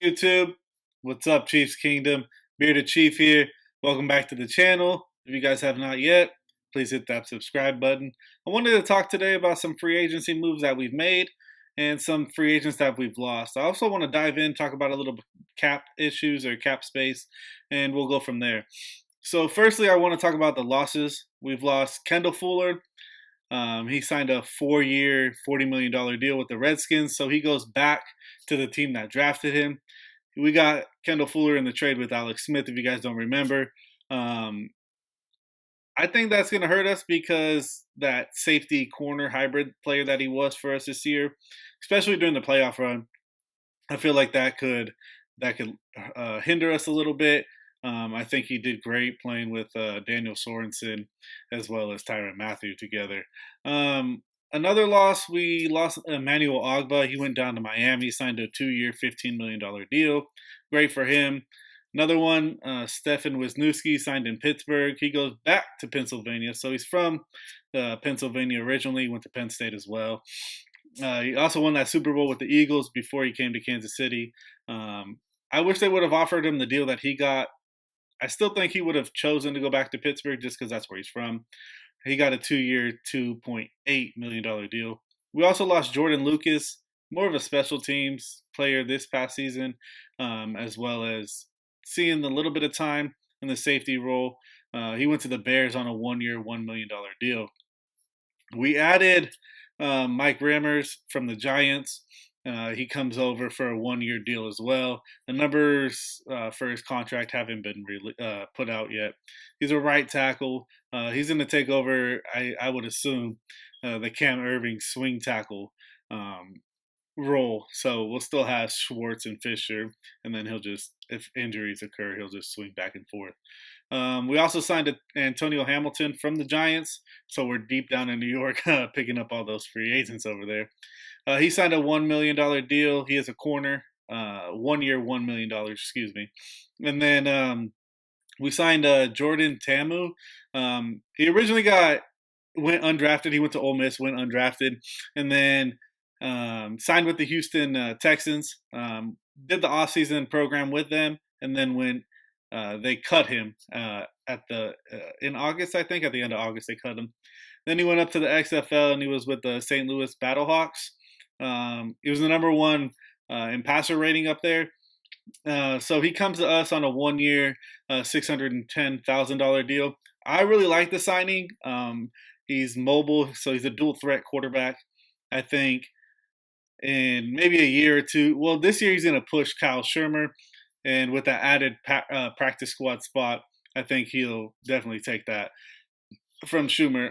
YouTube. What's up, Chiefs Kingdom? Bearded Chief here. Welcome back to the channel. If you guys have not yet, please hit that subscribe button. I wanted to talk today about some free agency moves that we've made and some free agents that we've lost. I also want to dive in, talk about a little cap issues or cap space, and we'll go from there. So, firstly, I want to talk about the losses. We've lost Kendall Fuller. He signed a 4-year, $40 million deal with the Redskins, so he goes back to the team that drafted him. We got Kendall Fuller in the trade with Alex Smith, if you guys don't remember. Um, I think that's going to hurt us because that safety corner hybrid player that he was for us this year, especially during the playoff run, I feel like that could hinder us a little bit. I think he did great playing with Daniel Sorensen as well as Tyrann Mathieu together. Another loss, we lost Emmanuel Ogba. He went down to Miami, signed a 2-year, $15 million deal. Great for him. Another one, Stefan Wisniewski signed in Pittsburgh. He goes back to Pennsylvania. So he's from Pennsylvania originally, went to Penn State as well. He also won that Super Bowl with the Eagles before he came to Kansas City. I wish they would have offered him the deal that he got. I still think he would have chosen to go back to Pittsburgh just because that's where he's from. He got a 2-year, $2.8 million deal. We also lost Jordan Lucas, more of a special teams player this past season, as well as seeing a little bit of time in the safety role. He went to the Bears on a 1-year, $1 million deal. We added Mike Rammers from the Giants. He comes over for a 1-year deal as well. The numbers for his contract haven't been put out yet. He's a right tackle. He's going to take over, I would assume, the Cam Irving swing tackle role. So we'll still have Schwartz and Fisher, and then he'll just, if injuries occur, he'll just swing back and forth. We also signed Antonio Hamilton from the Giants, so we're deep down in New York picking up all those free agents over there. He signed a $1 million deal. He is a corner, 1-year, $1 million, excuse me. And then we signed Jordan Tamu. He originally went undrafted. He went to Ole Miss, went undrafted, and then signed with the Houston Texans. Did the offseason program with them, and then when they cut him in August, I think at the end of August they cut him. Then he went up to the XFL and he was with the St. Louis Battlehawks. He was the number one in passer rating up there. So he comes to us on a 1-year, $610,000 deal. I really like the signing. He's mobile, so he's a dual threat quarterback. I think in maybe a year or two, well, this year he's going to push Kyle Shermer. And with that added practice squad spot, I think he'll definitely take that from Schumer.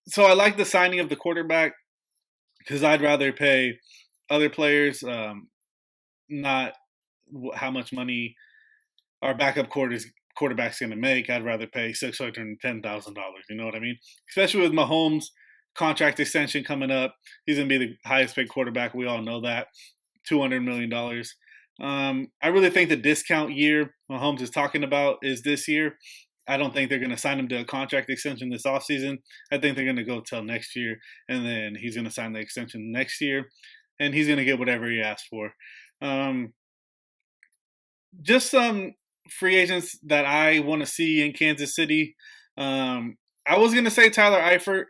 So I like the signing of the quarterback because I'd rather pay other players, not how much money our backup quarterback's going to make. I'd rather pay $610,000. You know what I mean? Especially with Mahomes' contract extension coming up, he's going to be the highest paid quarterback. We all know that, $200 million. I really think the discount year Mahomes is talking about is this year. I don't think they're going to sign him to a contract extension this offseason. I think they're going to go till next year, and then he's going to sign the extension next year, and he's going to get whatever he asked for. Just some free agents that I want to see in Kansas City. I was going to say Tyler Eifert,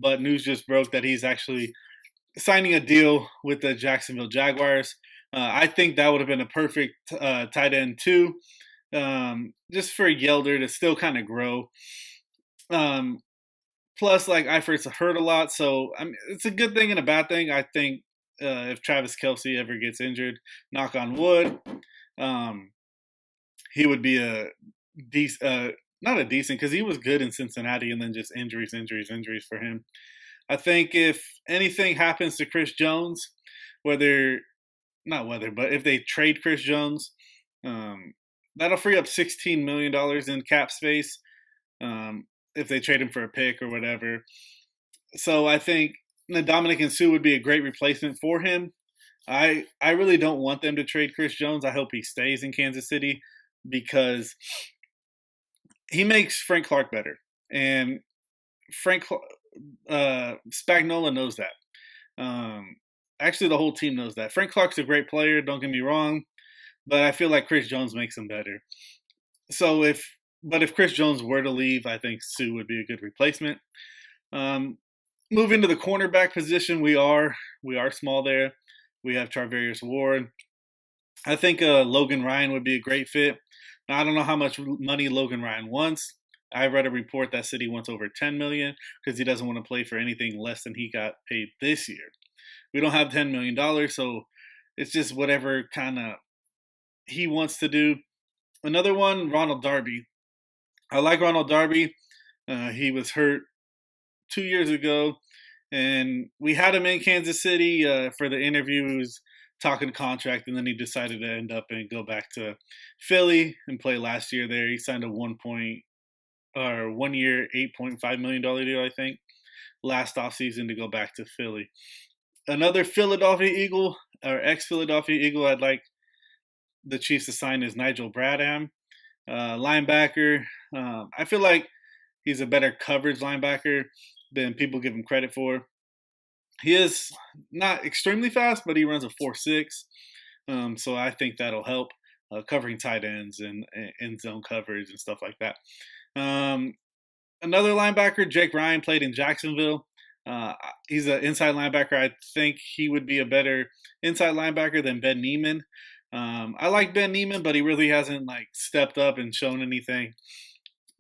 but news just broke that he's actually signing a deal with the Jacksonville Jaguars. I think that would have been a perfect tight end too, just for Yelder to still kind of grow. Plus, like Eifert's hurt a lot, so I mean, it's a good thing and a bad thing. I think if Travis Kelce ever gets injured, knock on wood, he would be a decent, not a decent, because he was good in Cincinnati, and then just injuries for him. I think if anything happens to Chris Jones, but if they trade Chris Jones, that'll free up $16 million in cap space if they trade him for a pick or whatever. So I think Ndamukong Suh would be a great replacement for him. I really don't want them to trade Chris Jones. I hope he stays in Kansas City because he makes Frank Clark better. And Spagnuolo knows that. Actually, the whole team knows that. Frank Clark's a great player, don't get me wrong, but I feel like Chris Jones makes him better. So if Chris Jones were to leave, I think Suh would be a good replacement. Um, Moving to the cornerback position, we are small there. We have Charvarius Ward. I think Logan Ryan would be a great fit. Now, I don't know how much money Logan Ryan wants. I read a report that said he wants over $10 million because he doesn't want to play for anything less than he got paid this year. We don't have $10 million, so it's just whatever kind of he wants to do. Another one, Ronald Darby. I like Ronald Darby. He was hurt 2 years ago, and we had him in Kansas City for the interview. He was talking contract, and then he decided to end up and go back to Philly and play last year there. He signed a 1 year, $8.5 million deal, I think, last offseason to go back to Philly. Another Philadelphia Eagle, or ex-Philadelphia Eagle, I'd like the Chiefs to sign is Nigel Bradham, linebacker. I feel like he's a better coverage linebacker than people give him credit for. He is not extremely fast, but he runs a 4.6, so I think that'll help covering tight ends and end zone coverage and stuff like that. Another linebacker, Jake Ryan, played in Jacksonville. He's an inside linebacker. I think he would be a better inside linebacker than Ben Niemann. I like Ben Niemann, but he really hasn't stepped up and shown anything.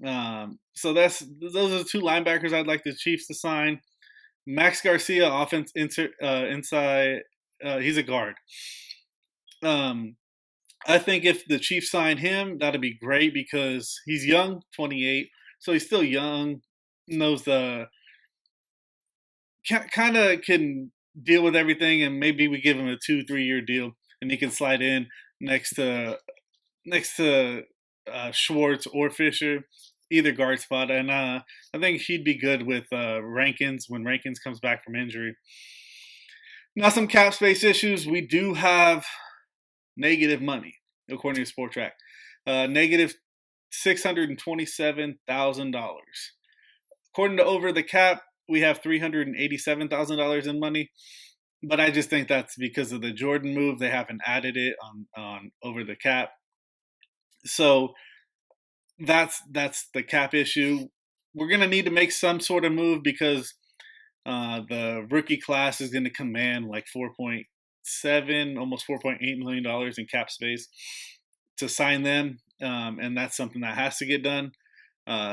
So those are the two linebackers I'd like the Chiefs to sign. Max Garcia, inside. He's a guard. I think if the Chiefs sign him, that'd be great because he's young, 28, so he's still young. Knows kind of can deal with everything, and maybe we give him a 2-3 year deal, and he can slide in next to Schwartz or Fisher, either guard spot. And I think he'd be good with Rankins when Rankins comes back from injury. Now, some cap space issues. We do have negative money, according to Spotrac. Negative $627,000. According to Over the Cap, we have $387,000 in money. But I just think that's because of the Jordan move. They haven't added it on Over the Cap. So that's the cap issue. We're going to need to make some sort of move because the rookie class is going to command like $4.7, almost $4.8 million in cap space to sign them. And that's something that has to get done.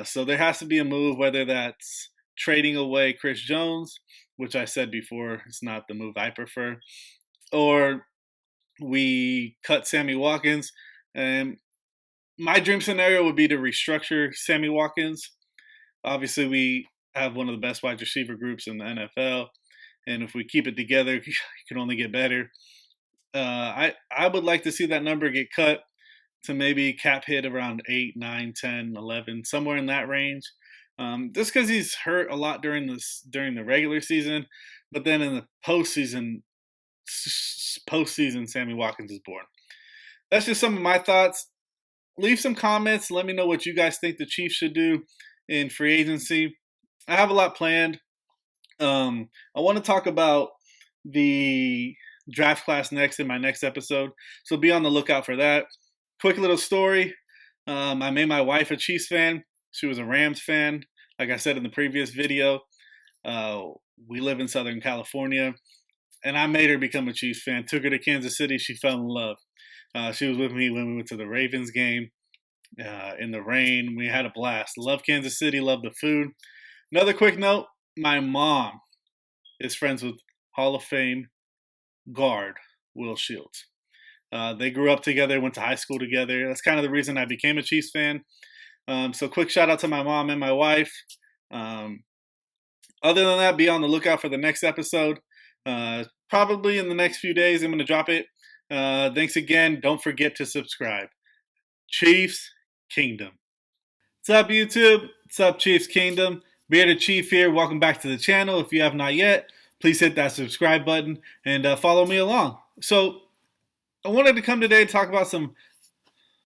So there has to be a move, whether that's trading away Chris Jones, which I said before, it's not the move I prefer, or we cut Sammy Watkins. And my dream scenario would be to restructure Sammy Watkins. Obviously, we have one of the best wide receiver groups in the NFL, and if we keep it together, it can only get better. I would like to see that number get cut to maybe cap hit around 8, 9, 10, 11, somewhere in that range. Just because he's hurt a lot during the regular season, but then in the postseason, Sammy Watkins is born. That's just some of my thoughts. Leave some comments. Let me know what you guys think the Chiefs should do in free agency. I have a lot planned. I want to talk about the draft class next in my next episode, so be on the lookout for that. Quick little story. I made my wife a Chiefs fan. She was a Rams fan. Like I said in the previous video, we live in Southern California, and I made her become a Chiefs fan. Took her to Kansas City. She fell in love. She was with me when we went to the Ravens game in the rain. We had a blast. Love Kansas City. Love the food. Another quick note, my mom is friends with Hall of Fame guard Will Shields. They grew up together, went to high school together. That's kind of the reason I became a Chiefs fan. So quick shout out to my mom and my wife. Other than that, be on the lookout for the next episode. Probably in the next few days, I'm going to drop it. Thanks again. Don't forget to subscribe. Chiefs Kingdom. What's up, YouTube? What's up, Chiefs Kingdom? Bearded Chief here. Welcome back to the channel. If you have not yet, please hit that subscribe button and follow me along. So I wanted to come today to talk about some